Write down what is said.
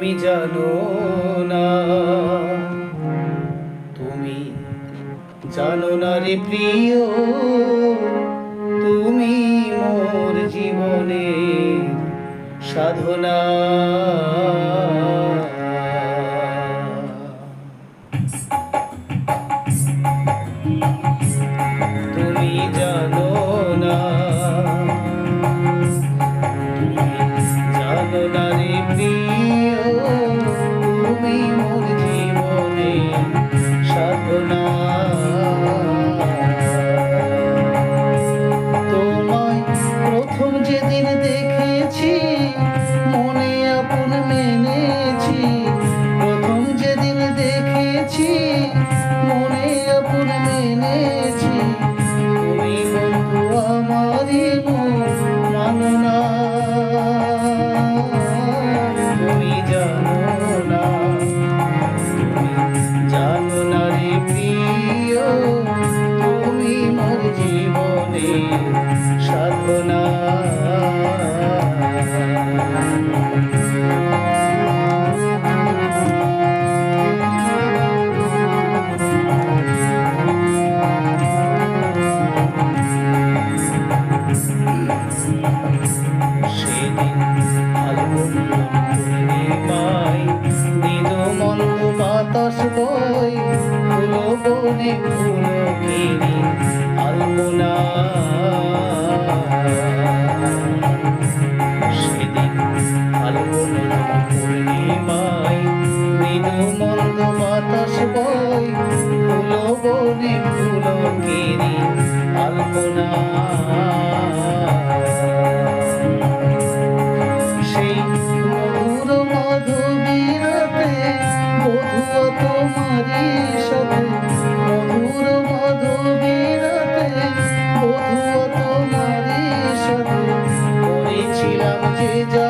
তুমি জানো না, তুমি জানো না রে প্রিয়, তুমি মোর জীবনের সাধনা। তুমি জানো না, জানো না রে প্রিয়, তুমি মোর জীবনের সাধনা। তোমায় প্রথম যেদিন দেখেছি মনে আপন মেনেছি, প্রথম যেদিন দেখেছি মনে আপন মেনেছি, তুমি বন্ধু আমারই মানো না। তুমি জানো না, তুমি জানো না রে প্রিয়, তুমি মোর জীবনের সাধনা। সেদিন ফাল্গুন পূর্ণিমায় মৃদু মন্দ বাতাস বয়, ফুল বনে ফুল কিনি আলপনা। সেদিন ফাল্গুন পূর্ণিমায় মৃদু মন্দ বাতাস বয়, ফুল বনে ফুল কিনি আলপনা। সেই মধুর মাধবীরাতে বধূ তোমারই সাথে, মধুর মাধবীরাতে বধূ তোমারই সাথে, করেছিলাম যে যা